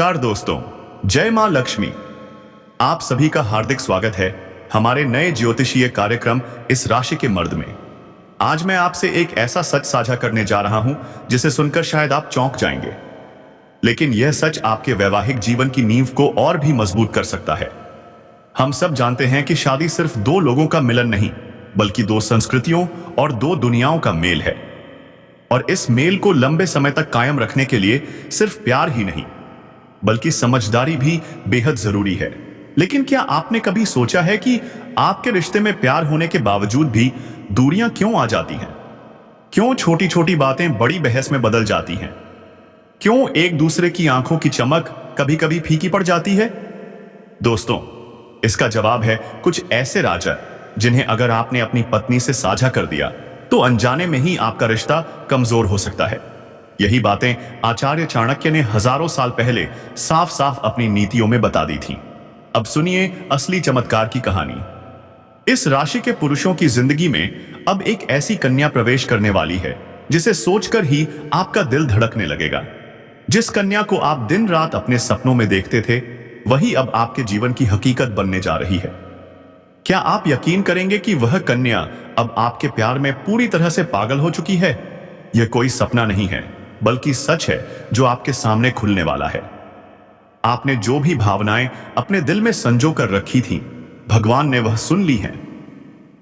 नमस्कार दोस्तों, जय मां लक्ष्मी। आप सभी का हार्दिक स्वागत है हमारे नए ज्योतिषीय कार्यक्रम इस राशि के मर्द में। आज मैं आपसे एक ऐसा सच साझा करने जा रहा हूं जिसे सुनकर शायद आप चौंक जाएंगे, लेकिन यह सच आपके वैवाहिक जीवन की नींव को और भी मजबूत कर सकता है। हम सब जानते हैं कि शादी सिर्फ दो लोगों का मिलन नहीं, बल्कि दो संस्कृतियों और दो दुनियाओं का मेल है। और इस मेल को लंबे समय तक कायम रखने के लिए सिर्फ प्यार ही नहीं, बल्कि समझदारी भी बेहद जरूरी है। लेकिन क्या आपने कभी सोचा है कि आपके रिश्ते में प्यार होने के बावजूद भी दूरियां क्यों आ जाती हैं? क्यों छोटी छोटी बातें बड़ी बहस में बदल जाती हैं? क्यों एक दूसरे की आंखों की चमक कभी कभी फीकी पड़ जाती है? दोस्तों, इसका जवाब है कुछ ऐसे राज जिन्हें अगर आपने अपनी पत्नी से साझा कर दिया तो अनजाने में ही आपका रिश्ता कमजोर हो सकता है। यही बातें आचार्य चाणक्य ने हजारों साल पहले साफ साफ अपनी नीतियों में बता दी थी। अब सुनिए असली चमत्कार की कहानी। इस राशि के पुरुषों की जिंदगी में अब एक ऐसी कन्या प्रवेश करने वाली है जिसे सोचकर ही आपका दिल धड़कने लगेगा। जिस कन्या को आप दिन रात अपने सपनों में देखते थे, वही अब आपके जीवन की हकीकत बनने जा रही है। क्या आप यकीन करेंगे कि वह कन्या अब आपके प्यार में पूरी तरह से पागल हो चुकी है? यह कोई सपना नहीं है, बल्कि सच है जो आपके सामने खुलने वाला है। आपने जो भी भावनाएं अपने दिल में संजो कर रखी थीं, भगवान ने वह सुन ली हैं।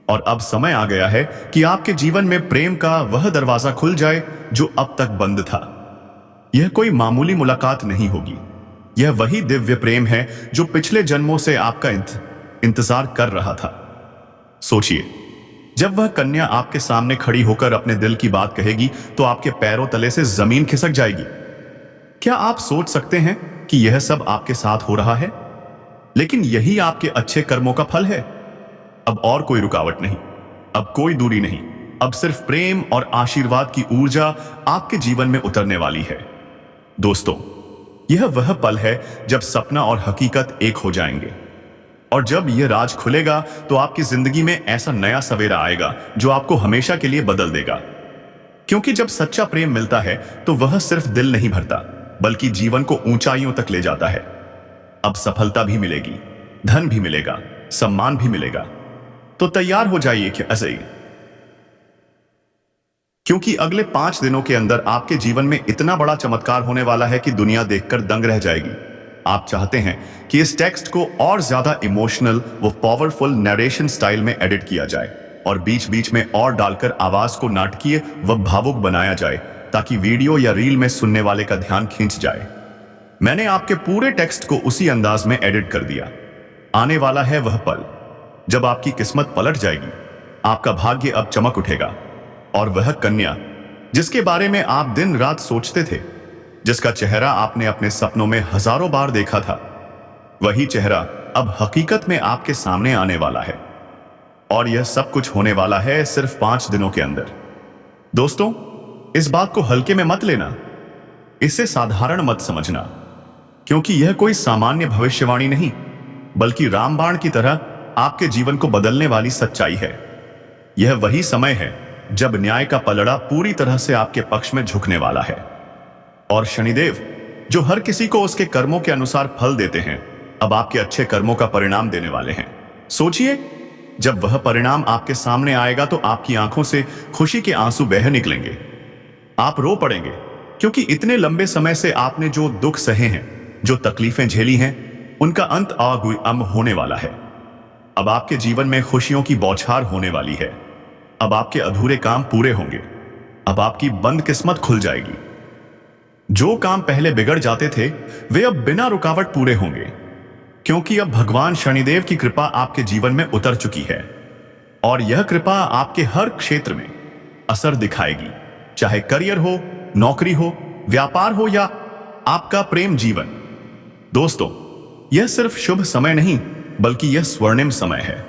और अब समय आ गया है कि आपके जीवन में प्रेम का वह दरवाजा खुल जाए जो अब तक बंद था। यह कोई मामूली मुलाकात नहीं होगी, यह वही दिव्य प्रेम है जो पिछले जन्मों से आपका इंतजार कर रहा था। सोचिए, जब वह कन्या आपके सामने खड़ी होकर अपने दिल की बात कहेगी तो आपके पैरों तले से जमीन खिसक जाएगी। क्या आप सोच सकते हैं कि यह सब आपके साथ हो रहा है? लेकिन यही आपके अच्छे कर्मों का फल है। अब और कोई रुकावट नहीं, अब कोई दूरी नहीं, अब सिर्फ प्रेम और आशीर्वाद की ऊर्जा आपके जीवन में उतरने वाली है। दोस्तों, यह वह पल है जब सपना और हकीकत एक हो जाएंगे। और जब यह राज खुलेगा तो आपकी जिंदगी में ऐसा नया सवेरा आएगा जो आपको हमेशा के लिए बदल देगा। क्योंकि जब सच्चा प्रेम मिलता है तो वह सिर्फ दिल नहीं भरता, बल्कि जीवन को ऊंचाइयों तक ले जाता है। अब सफलता भी मिलेगी, धन भी मिलेगा, सम्मान भी मिलेगा। तो तैयार हो जाइए कि ऐसे ही, क्योंकि अगले 5 दिनों के अंदर आपके जीवन में इतना बड़ा चमत्कार होने वाला है कि दुनिया देखकर दंग रह जाएगी। आप चाहते हैं कि इस टेक्स्ट को और ज्यादा इमोशनल व पावरफुल नरेशन स्टाइल में एडिट किया जाए और बीच बीच में और डालकर आवाज को नाटकीय व भावुक बनाया जाए, ताकि वीडियो या रील में सुनने वाले का ध्यान खींच जाए। मैंने आपके पूरे टेक्स्ट को उसी अंदाज में एडिट कर दिया। आने वाला है वह पल जब आपकी किस्मत पलट जाएगी, आपका भाग्य अब चमक उठेगा। और वह कन्या जिसके बारे में आप दिन रात सोचते थे, जिसका चेहरा आपने अपने सपनों में हजारों बार देखा था, वही चेहरा अब हकीकत में आपके सामने आने वाला है। और यह सब कुछ होने वाला है सिर्फ 5 दिनों के अंदर। दोस्तों, इस बात को हल्के में मत लेना, इसे साधारण मत समझना, क्योंकि यह कोई सामान्य भविष्यवाणी नहीं, बल्कि रामबाण की तरह आपके जीवन को बदलने वाली सच्चाई है। यह वही समय है जब न्याय का पलड़ा पूरी तरह से आपके पक्ष में झुकने वाला है। और शनिदेव, जो हर किसी को उसके कर्मों के अनुसार फल देते हैं, अब आपके अच्छे कर्मों का परिणाम देने वाले हैं। सोचिए, जब वह परिणाम आपके सामने आएगा तो आपकी आंखों से खुशी के आंसू बह निकलेंगे। आप रो पड़ेंगे, क्योंकि इतने लंबे समय से आपने जो दुख सहे हैं, जो तकलीफें झेली हैं, उनका अंत अब होने वाला है। अब आपके जीवन में खुशियों की बौछार होने वाली है। अब आपके अधूरे काम पूरे होंगे। अब आपकी बंद किस्मत खुल जाएगी। जो काम पहले बिगड़ जाते थे, वे अब बिना रुकावट पूरे होंगे, क्योंकि अब भगवान शनिदेव की कृपा आपके जीवन में उतर चुकी है। और यह कृपा आपके हर क्षेत्र में असर दिखाएगी, चाहे करियर हो, नौकरी हो, व्यापार हो या आपका प्रेम जीवन। दोस्तों, यह सिर्फ शुभ समय नहीं, बल्कि यह स्वर्णिम समय है,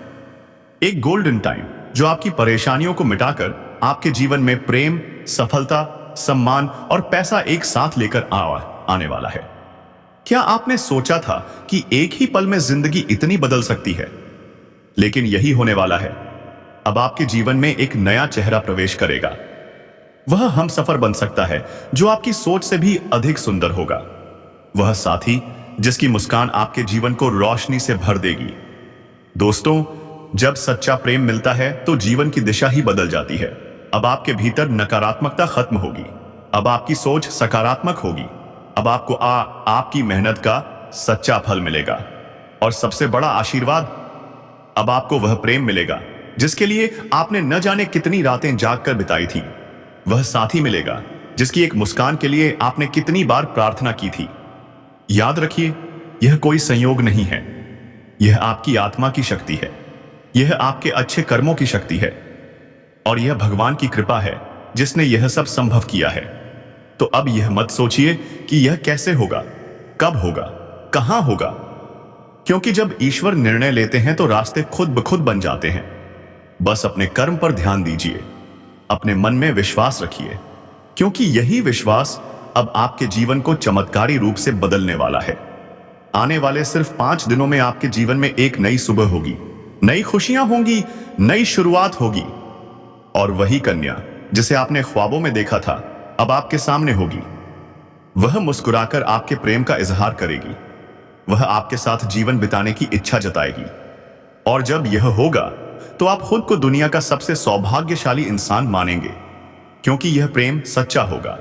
एक गोल्डन टाइम जो आपकी परेशानियों को मिटाकर आपके जीवन में प्रेम, सफलता, सम्मान और पैसा एक साथ लेकर आने वाला है। क्या आपने सोचा था कि एक ही पल में जिंदगी इतनी बदल सकती है? लेकिन यही होने वाला है। अब आपके जीवन में एक नया चेहरा प्रवेश करेगा। वह हमसफर बन सकता है जो आपकी सोच से भी अधिक सुंदर होगा। वह साथी जिसकी मुस्कान आपके जीवन को रोशनी से भर देगी। दोस्तों, जब सच्चा प्रेम मिलता है तो जीवन की दिशा ही बदल जाती है। अब आपके भीतर नकारात्मकता खत्म होगी, अब आपकी सोच सकारात्मक होगी, अब आपको आपकी मेहनत का सच्चा फल मिलेगा। और सबसे बड़ा आशीर्वाद, अब आपको वह प्रेम मिलेगा जिसके लिए आपने न जाने कितनी रातें जागकर बिताई थी। वह साथी मिलेगा जिसकी एक मुस्कान के लिए आपने कितनी बार प्रार्थना की थी। याद रखिए, यह कोई संयोग नहीं है, यह आपकी आत्मा की शक्ति है, यह आपके अच्छे कर्मों की शक्ति है, और यह भगवान की कृपा है जिसने यह सब संभव किया है। तो अब यह मत सोचिए कि यह कैसे होगा, कब होगा, कहां होगा, क्योंकि जब ईश्वर निर्णय लेते हैं तो रास्ते खुद ब खुद बन जाते हैं। बस अपने कर्म पर ध्यान दीजिए, अपने मन में विश्वास रखिए, क्योंकि यही विश्वास अब आपके जीवन को चमत्कारी रूप से बदलने वाला है। आने वाले सिर्फ 5 दिनों में आपके जीवन में एक नई सुबह होगी, नई खुशियां होंगी, नई शुरुआत होगी, और वही कन्या जिसे आपने ख्वाबों में देखा था अब आपके सामने होगी। वह मुस्कुराकर आपके प्रेम का इजहार करेगी, वह आपके साथ जीवन बिताने की इच्छा जताएगी। और जब यह होगा तो आप खुद को दुनिया का सबसे सौभाग्यशाली इंसान मानेंगे, क्योंकि यह प्रेम सच्चा होगा,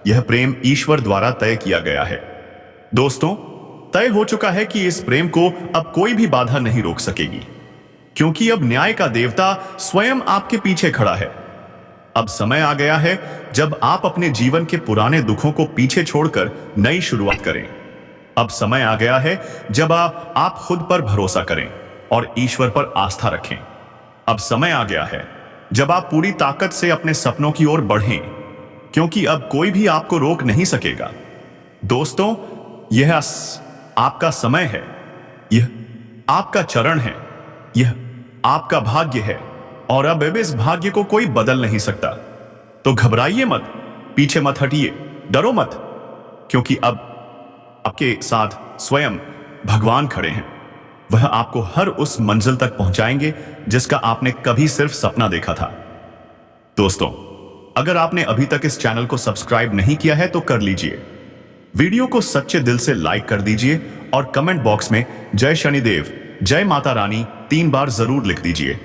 यह प्रेम ईश्वर द्वारा तय किया गया है। दोस्तों, तय हो चुका है कि इस प्रेम को अब कोई भी बाधा नहीं रोक सकेगी, क्योंकि अब न्याय का देवता स्वयं आपके पीछे खड़ा है। अब समय आ गया है जब आप अपने जीवन के पुराने दुखों को पीछे छोड़कर नई शुरुआत करें। अब समय आ गया है जब आप खुद पर भरोसा करें और ईश्वर पर आस्था रखें। अब समय आ गया है जब आप पूरी ताकत से अपने सपनों की ओर बढ़ें, क्योंकि अब कोई भी आपको रोक नहीं सकेगा। दोस्तों, यह आपका समय है, यह आपका चरण है, यह आपका भाग्य है, और अब इस भाग्य को कोई बदल नहीं सकता। तो घबराइए मत, पीछे मत हटिए, डरो मत, क्योंकि अब आपके साथ स्वयं भगवान खड़े हैं। वह आपको हर उस मंजिल तक पहुंचाएंगे जिसका आपने कभी सिर्फ सपना देखा था। दोस्तों, अगर आपने अभी तक इस चैनल को सब्सक्राइब नहीं किया है तो कर लीजिए, वीडियो को सच्चे दिल से लाइक कर दीजिए और कमेंट बॉक्स में जय शनिदेव, जय माता रानी 3 बार जरूर लिख दीजिए,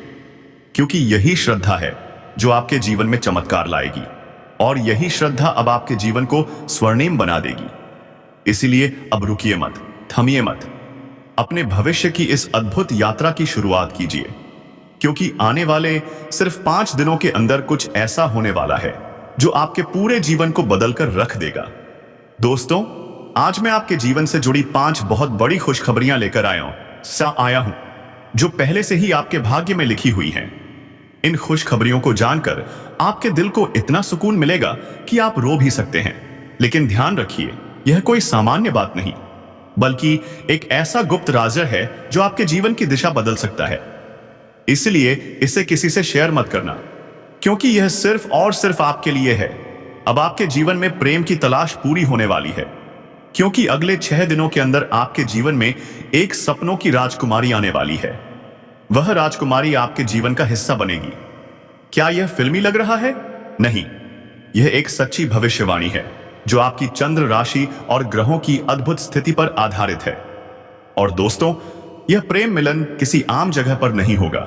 क्योंकि यही श्रद्धा है जो आपके जीवन में चमत्कार लाएगी, और यही श्रद्धा अब आपके जीवन को स्वर्णिम बना देगी। इसीलिए अब रुकिए मत, थमिए मत, अपने भविष्य की इस अद्भुत यात्रा की शुरुआत कीजिए, क्योंकि आने वाले सिर्फ 5 दिनों के अंदर कुछ ऐसा होने वाला है जो आपके पूरे जीवन को बदलकर रख देगा। दोस्तों, आज मैं आपके जीवन से जुड़ी 5 बहुत बड़ी खुशखबरियां लेकर आया हूं जो पहले से ही आपके भाग्य में लिखी हुई हैं। इन खुशखबरियों को जानकर आपके दिल को इतना सुकून मिलेगा कि आप रो भी सकते हैं। लेकिन ध्यान रखिए, यह कोई सामान्य बात नहीं, बल्कि एक ऐसा गुप्त राज है जो आपके जीवन की दिशा बदल सकता है। इसलिए इसे किसी से शेयर मत करना, क्योंकि यह सिर्फ और सिर्फ आपके लिए है। अब आपके जीवन में प्रेम की तलाश पूरी होने वाली है, क्योंकि अगले 6 दिनों के अंदर आपके जीवन में एक सपनों की राजकुमारी आने वाली है। वह राजकुमारी आपके जीवन का हिस्सा बनेगी। क्या यह फिल्मी लग रहा है? नहीं, यह एक सच्ची भविष्यवाणी है जो आपकी चंद्र राशि और ग्रहों की अद्भुत स्थिति पर आधारित है। और दोस्तों, यह प्रेम मिलन किसी आम जगह पर नहीं होगा,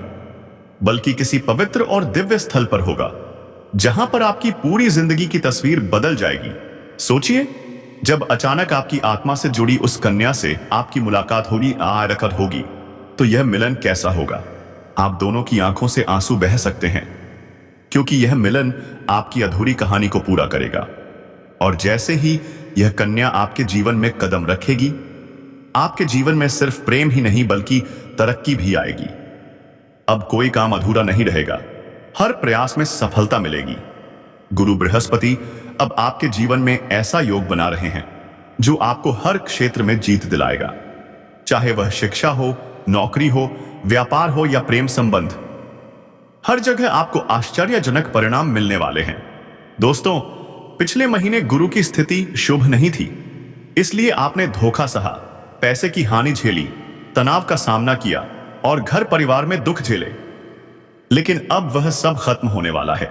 बल्कि किसी पवित्र और दिव्य स्थल पर होगा, जहां पर आपकी पूरी जिंदगी की तस्वीर बदल जाएगी। सोचिए, जब अचानक आपकी आत्मा से जुड़ी उस कन्या से आपकी मुलाकात होगी, तो यह मिलन कैसा होगा? आप दोनों की आंखों से आंसू बह सकते हैं, क्योंकि यह मिलन आपकी अधूरी कहानी को पूरा करेगा। और जैसे ही यह कन्या आपके जीवन में कदम रखेगी, आपके जीवन में सिर्फ प्रेम ही नहीं बल्कि तरक्की भी आएगी। अब कोई काम अधूरा नहीं रहेगा, हर प्रयास में सफलता मिलेगी। गुरु बृहस्पति अब आपके जीवन में ऐसा योग बना रहे हैं जो आपको हर क्षेत्र में जीत दिलाएगा, चाहे वह शिक्षा हो, नौकरी हो, व्यापार हो या प्रेम संबंध। हर जगह आपको आश्चर्यजनक परिणाम मिलने वाले हैं। दोस्तों, पिछले महीने गुरु की स्थिति शुभ नहीं थी, इसलिए आपने धोखा सहा, पैसे की हानि झेली, तनाव का सामना किया और घर परिवार में दुख झेले। लेकिन अब वह सब खत्म होने वाला है।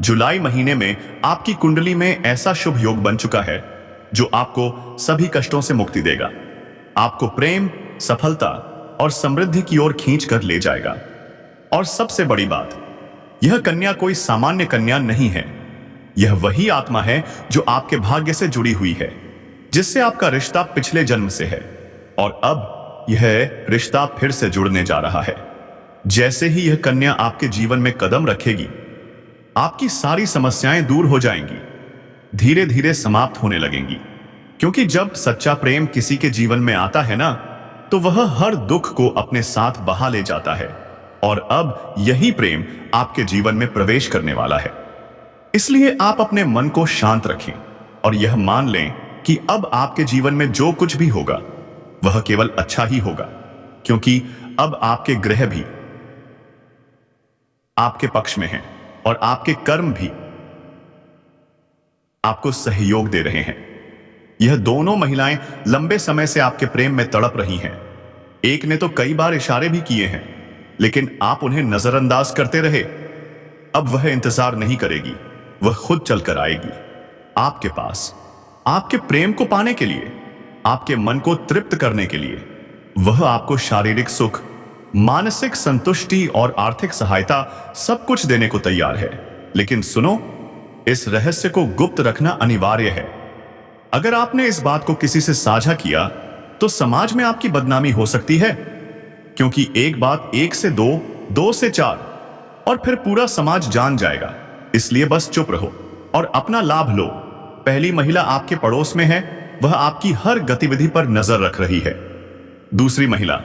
जुलाई महीने में आपकी कुंडली में ऐसा शुभ योग बन चुका है जो आपको सभी कष्टों से मुक्ति देगा, आपको प्रेम, सफलता और समृद्धि की ओर खींच कर ले जाएगा। और सबसे बड़ी बात, यह कन्या कोई सामान्य कन्या नहीं है। यह वही आत्मा है जो आपके भाग्य से जुड़ी हुई है, जिससे आपका रिश्ता पिछले जन्म से है और अब यह रिश्ता फिर से जुड़ने जा रहा है। जैसे ही यह कन्या आपके जीवन में कदम रखेगी, आपकी सारी समस्याएं दूर हो जाएंगी, धीरे धीरे समाप्त होने लगेंगी। क्योंकि जब सच्चा प्रेम किसी के जीवन में आता है ना, तो वह हर दुख को अपने साथ बहा ले जाता है। और अब यही प्रेम आपके जीवन में प्रवेश करने वाला है। इसलिए आप अपने मन को शांत रखें और यह मान लें कि अब आपके जीवन में जो कुछ भी होगा वह केवल अच्छा ही होगा, क्योंकि अब आपके ग्रह भी आपके पक्ष में हैं और आपके कर्म भी आपको सहयोग दे रहे हैं। यह दोनों महिलाएं लंबे समय से आपके प्रेम में तड़प रही हैं। एक ने तो कई बार इशारे भी किए हैं, लेकिन आप उन्हें नजरअंदाज करते रहे। अब वह इंतजार नहीं करेगी, वह खुद चलकर आएगी आपके पास, आपके प्रेम को पाने के लिए, आपके मन को तृप्त करने के लिए। वह आपको शारीरिक सुख, मानसिक संतुष्टि और आर्थिक सहायता सब कुछ देने को तैयार है। लेकिन सुनो, इस रहस्य को गुप्त रखना अनिवार्य है। अगर आपने इस बात को किसी से साझा किया तो समाज में आपकी बदनामी हो सकती है, क्योंकि एक बात 1 से 2, 2 से 4 और फिर पूरा समाज जान जाएगा। इसलिए बस चुप रहो और अपना लाभ लो। पहली महिला आपके पड़ोस में है, वह आपकी हर गतिविधि पर नजर रख रही है। दूसरी महिला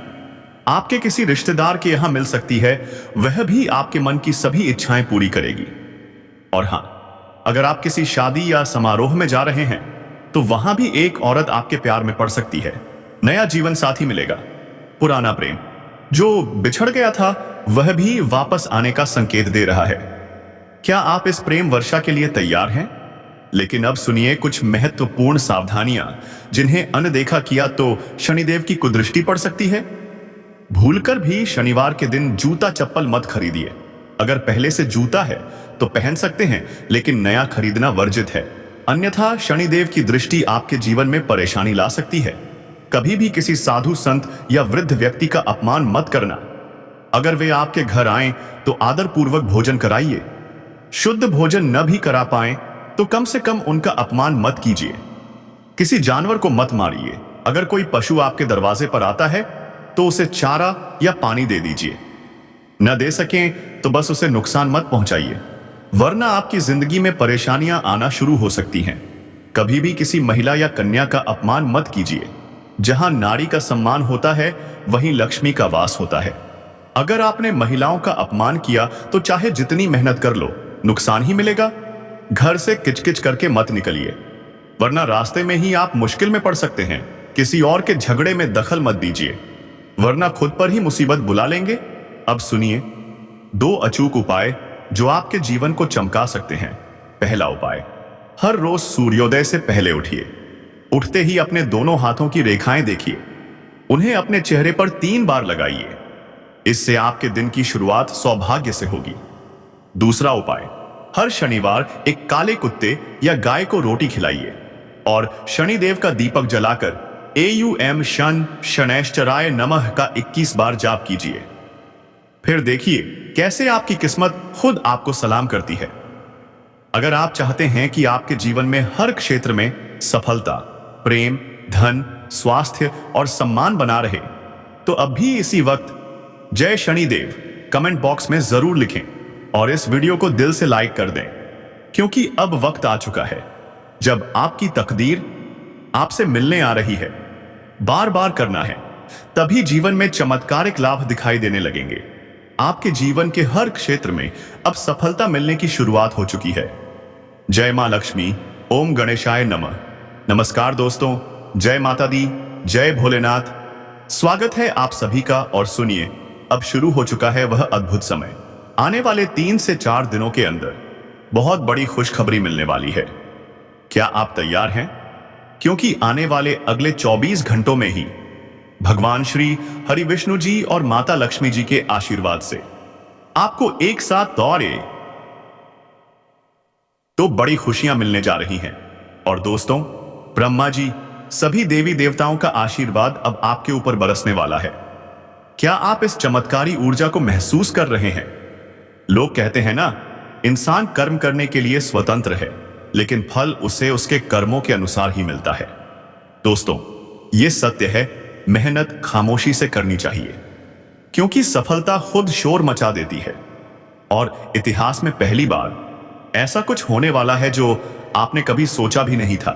आपके किसी रिश्तेदार के यहां मिल सकती है, वह भी आपके मन की सभी इच्छाएं पूरी करेगी। और हां, अगर आप किसी शादी या समारोह में जा रहे हैं तो वहां भी एक औरत आपके प्यार में पड़ सकती है। नया जीवन साथी मिलेगा। पुराना प्रेम जो बिछड़ गया था वह भी वापस आने का संकेत दे रहा है। क्या आप इस प्रेम वर्षा के लिए तैयार हैं? लेकिन अब सुनिए कुछ महत्वपूर्ण सावधानियां, जिन्हें अनदेखा किया तो शनिदेव की कुदृष्टि पड़ सकती है। भूलकर भी शनिवार के दिन जूता चप्पल मत खरीदिए। अगर पहले से जूता है तो पहन सकते हैं, लेकिन नया खरीदना वर्जित है, अन्यथा शनिदेव की दृष्टि आपके जीवन में परेशानी ला सकती है। कभी भी किसी साधु, संत या वृद्ध व्यक्ति का अपमान मत करना। अगर वे आपके घर आएं तो आदर पूर्वक भोजन कराइए। शुद्ध भोजन न भी करा पाएं तो कम से कम उनका अपमान मत कीजिए। किसी जानवर को मत मारिए। अगर कोई पशु आपके दरवाजे पर आता है तो उसे चारा या पानी दे दीजिए। न दे सकें तो बस उसे नुकसान मत पहुंचाइए, वरना आपकी जिंदगी में परेशानियां आना शुरू हो सकती हैं। कभी भी किसी महिला या कन्या का अपमान मत कीजिए। जहां नारी का सम्मान होता है, वहीं लक्ष्मी का वास होता है। अगर आपने महिलाओं का अपमान किया तो चाहे जितनी मेहनत कर लो, नुकसान ही मिलेगा। घर से किचकिच करके मत निकलिए, वरना रास्ते में ही आप मुश्किल में पड़ सकते हैं। किसी और के झगड़े में दखल मत दीजिए, वरना खुद पर ही मुसीबत बुला लेंगे। अब सुनिए 2 अचूक उपाय जो आपके जीवन को चमका सकते हैं। पहला उपाय, हर रोज सूर्योदय से पहले उठिए। उठते ही अपने दोनों हाथों की रेखाएं देखिए, उन्हें अपने चेहरे पर 3 बार लगाइए। इससे आपके दिन की शुरुआत सौभाग्य से होगी। दूसरा उपाय, हर शनिवार एक काले कुत्ते या गाय को रोटी खिलाइए और शनिदेव का दीपक जलाकर एयुएम शन शनैश्चराय नमः का 21 बार जाप कीजिए। फिर देखिए कैसे आपकी किस्मत खुद आपको सलाम करती है। अगर आप चाहते हैं कि आपके जीवन में हर क्षेत्र में सफलता, प्रेम, धन, स्वास्थ्य और सम्मान बना रहे, तो अब भी इसी वक्त जय शनिदेव कमेंट बॉक्स में जरूर लिखें और इस वीडियो को दिल से लाइक कर दें, क्योंकि अब वक्त आ चुका है जब आपकी तकदीर आपसे मिलने आ रही है। बार बार करना है, तभी जीवन में चमत्कारिक लाभ दिखाई देने लगेंगे। आपके जीवन के हर क्षेत्र में अब सफलता मिलने की शुरुआत हो चुकी है। जय मां लक्ष्मी, ओम गणेशाय नमः। नमस्कार दोस्तों, जय माता दी, जय भोलेनाथ। स्वागत है आप सभी का। और सुनिए, अब शुरू हो चुका है वह अद्भुत समय। आने वाले 3 से 4 दिनों के अंदर बहुत बड़ी खुशखबरी मिलने वाली है। क्या आप तैयार हैं? क्योंकि आने वाले अगले 24 घंटों में ही भगवान श्री हरि विष्णु जी और माता लक्ष्मी जी के आशीर्वाद से आपको एक साथ दौड़े तो बड़ी खुशियां मिलने जा रही हैं। और दोस्तों, ब्रह्मा जी, सभी देवी देवताओं का आशीर्वाद अब आपके ऊपर बरसने वाला है। क्या आप इस चमत्कारी ऊर्जा को महसूस कर रहे हैं? लोग कहते हैं ना, इंसान कर्म करने के लिए स्वतंत्र है, लेकिन फल उसे उसके कर्मों के अनुसार ही मिलता है। दोस्तों, यह सत्य है। मेहनत खामोशी से करनी चाहिए, क्योंकि सफलता खुद शोर मचा देती है। और इतिहास में पहली बार ऐसा कुछ होने वाला है जो आपने कभी सोचा भी नहीं था।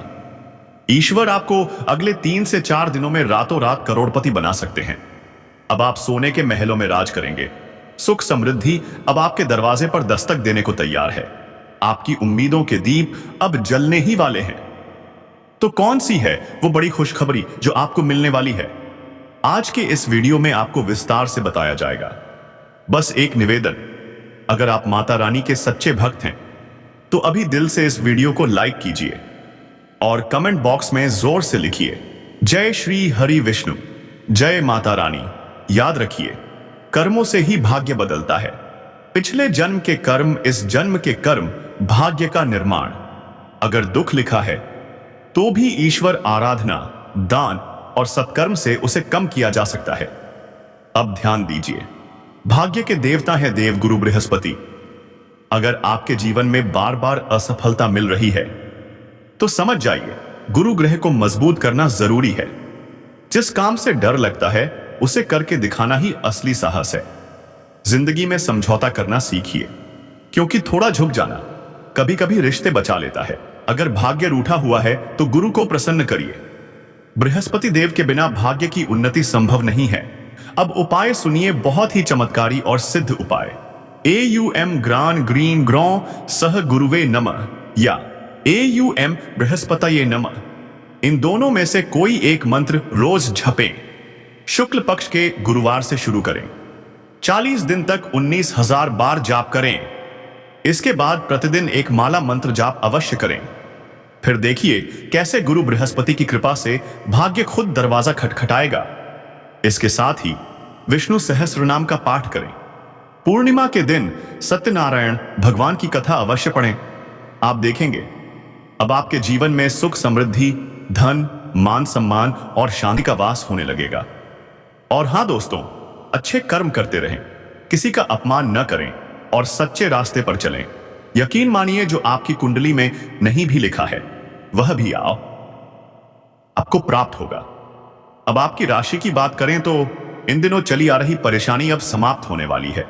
ईश्वर आपको अगले 3 से 4 दिनों में रातों रात करोड़पति बना सकते हैं। अब आप सोने के महलों में राज करेंगे। सुख समृद्धि अब आपके दरवाजे पर दस्तक देने को तैयार है। आपकी उम्मीदों के दीप अब जलने ही वाले हैं। तो कौन सी है वो बड़ी खुशखबरी जो आपको मिलने वाली है? आज के इस वीडियो में आपको विस्तार से बताया जाएगा। बस एक निवेदन, अगर आप माता रानी के सच्चे भक्त हैं तो अभी दिल से इस वीडियो को लाइक कीजिए और कमेंट बॉक्स में जोर से लिखिए, जय श्री हरि विष्णु, जय माता रानी। याद रखिए, कर्मों से ही भाग्य बदलता है। पिछले जन्म के कर्म, इस जन्म के कर्म, भाग्य का निर्माण। अगर दुख लिखा है तो भी ईश्वर आराधना, दान और सत्कर्म से उसे कम किया जा सकता है। अब ध्यान दीजिए, भाग्य के देवता है देवगुरु बृहस्पति। अगर आपके जीवन में बार बार असफलता मिल रही है तो समझ जाइए, गुरु ग्रह को मजबूत करना जरूरी है। जिस काम से डर लगता है उसे करके दिखाना ही असली साहस है। जिंदगी में समझौता करना सीखिए, क्योंकि थोड़ा झुक जाना कभी कभी रिश्ते बचा लेता है। अगर भाग्य रूठा हुआ है तो गुरु को प्रसन्न करिए। बृहस्पति देव के बिना भाग्य की उन्नति संभव नहीं है। अब उपाय सुनिए, बहुत ही चमत्कारी और सिद्ध उपाय। AUM ग्रान ग्रीन ग्रौ सह गुरुवे नमः या AUM बृहस्पतये नमः, इन दोनों में से कोई एक मंत्र रोज जपें। शुक्ल पक्ष के गुरुवार से शुरू करें। 40 दिन तक 19,000 बार जाप करें। इसके बाद प्रतिदिन एक माला मंत्र जाप अवश्य करें। फिर देखिए कैसे गुरु बृहस्पति की कृपा से भाग्य खुद दरवाजा खटखटाएगा। इसके साथ ही विष्णु सहस्त्रनाम का पाठ करें। पूर्णिमा के दिन सत्यनारायण भगवान की कथा अवश्य पढ़ें। आप देखेंगे अब आपके जीवन में सुख समृद्धि, धन, मान सम्मान और शांति का वास होने लगेगा। और हां दोस्तों, अच्छे कर्म करते रहें, किसी का अपमान न करें और सच्चे रास्ते पर चलें। यकीन मानिए, जो आपकी कुंडली में नहीं भी लिखा है वह भी आपको प्राप्त होगा। अब आपकी राशि की बात करें तो इन दिनों चली आ रही परेशानी अब समाप्त होने वाली है।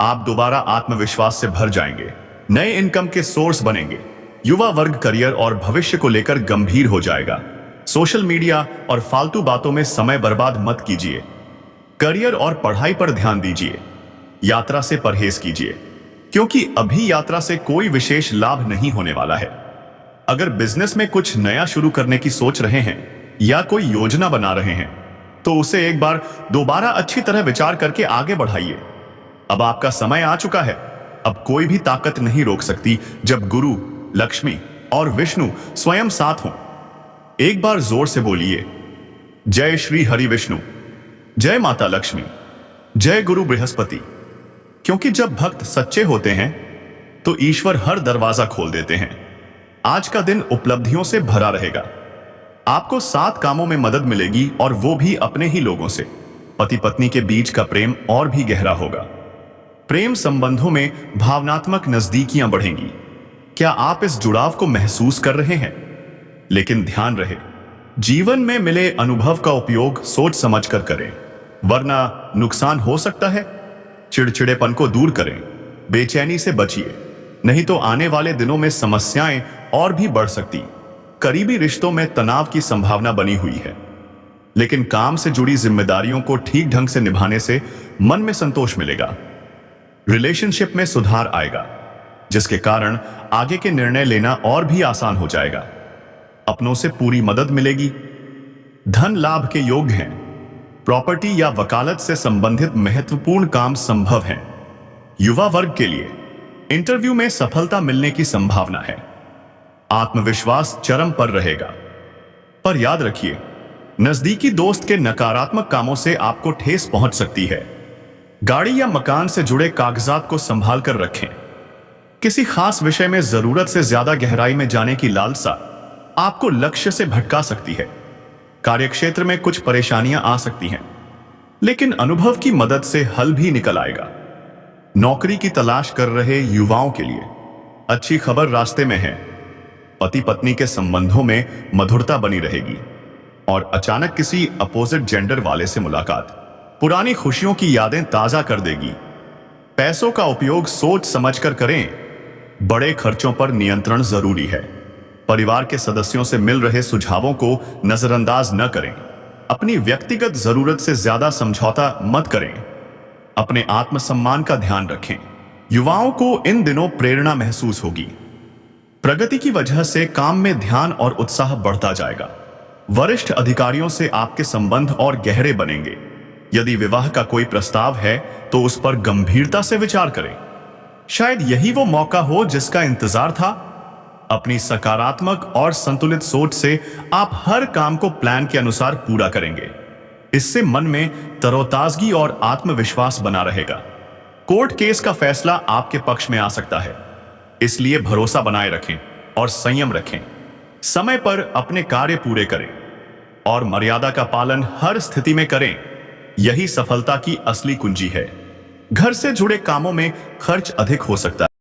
आप दोबारा आत्मविश्वास से भर जाएंगे, नए इनकम के सोर्स बनेंगे। युवा वर्ग करियर और भविष्य को लेकर गंभीर हो जाएगा। सोशल मीडिया और फालतू बातों में समय बर्बाद मत कीजिए। करियर और पढ़ाई पर ध्यान दीजिए। यात्रा से परहेज कीजिए, क्योंकि अभी यात्रा से कोई विशेष लाभ नहीं होने वाला है। अगर बिजनेस में कुछ नया शुरू करने की सोच रहे हैं या कोई योजना बना रहे हैं तो उसे एक बार दोबारा अच्छी तरह विचार करके आगे बढ़ाइए। अब आपका समय आ चुका है। अब कोई भी ताकत नहीं रोक सकती जब गुरु, लक्ष्मी और विष्णु स्वयं साथ हों। एक बार जोर से बोलिए, जय श्री हरि विष्णु, जय माता लक्ष्मी, जय गुरु बृहस्पति। क्योंकि जब भक्त सच्चे होते हैं तो ईश्वर हर दरवाजा खोल देते हैं। आज का दिन उपलब्धियों से भरा रहेगा। आपको 7 कामों में मदद मिलेगी और वो भी अपने ही लोगों से। पति पत्नी के बीच का प्रेम और भी गहरा होगा। प्रेम संबंधों में भावनात्मक नजदीकियां बढ़ेंगी। क्या आप इस जुड़ाव को महसूस कर रहे हैं? लेकिन ध्यान रहे, जीवन में मिले अनुभव का उपयोग सोच समझ कर करें, वरना नुकसान हो सकता है। चिड़चिड़ेपन को दूर करें, बेचैनी से बचिए, नहीं तो आने वाले दिनों में समस्याएं और भी बढ़ सकती। करीबी रिश्तों में तनाव की संभावना बनी हुई है, लेकिन काम से जुड़ी जिम्मेदारियों को ठीक ढंग से निभाने से मन में संतोष मिलेगा। रिलेशनशिप में सुधार आएगा, जिसके कारण आगे के निर्णय लेना और भी आसान हो जाएगा। अपनों से पूरी मदद मिलेगी। धन लाभ के योग हैं। प्रॉपर्टी या वकालत से संबंधित महत्वपूर्ण काम संभव हैं। युवा वर्ग के लिए इंटरव्यू में सफलता मिलने की संभावना है। आत्मविश्वास चरम पर रहेगा। पर याद रखिए, नजदीकी दोस्त के नकारात्मक कामों से आपको ठेस पहुंच सकती है। गाड़ी या मकान से जुड़े कागजात को संभाल कर रखें। किसी खास विषय में जरूरत से ज्यादा गहराई में जाने की लालसा आपको लक्ष्य से भटका सकती है। कार्यक्षेत्र में कुछ परेशानियां आ सकती हैं, लेकिन अनुभव की मदद से हल भी निकल आएगा। नौकरी की तलाश कर रहे युवाओं के लिए अच्छी खबर रास्ते में है। पति पत्नी के संबंधों में मधुरता बनी रहेगी और अचानक किसी अपोजिट जेंडर वाले से मुलाकात पुरानी खुशियों की यादें ताजा कर देगी। पैसों का उपयोग सोच समझकर करें। बड़े खर्चों पर नियंत्रण जरूरी है। परिवार के सदस्यों से मिल रहे सुझावों को नजरअंदाज न करें। अपनी व्यक्तिगत जरूरत से ज्यादा समझौता मत करें। अपने आत्मसम्मान का ध्यान रखें। युवाओं को इन दिनों प्रेरणा महसूस होगी। प्रगति की वजह से काम में ध्यान और उत्साह बढ़ता जाएगा। वरिष्ठ अधिकारियों से आपके संबंध और गहरे बनेंगे। यदि विवाह का कोई प्रस्ताव है तो उस पर गंभीरता से विचार करें। शायद यही वो मौका हो जिसका इंतजार था। अपनी सकारात्मक और संतुलित सोच से आप हर काम को प्लान के अनुसार पूरा करेंगे। इससे मन में तरोताजगी और आत्मविश्वास बना रहेगा। कोर्ट केस का फैसला आपके पक्ष में आ सकता है, इसलिए भरोसा बनाए रखें और संयम रखें। समय पर अपने कार्य पूरे करें और मर्यादा का पालन हर स्थिति में करें। यही सफलता की असली कुंजी है। घर से जुड़े कामों में खर्च अधिक हो सकता है।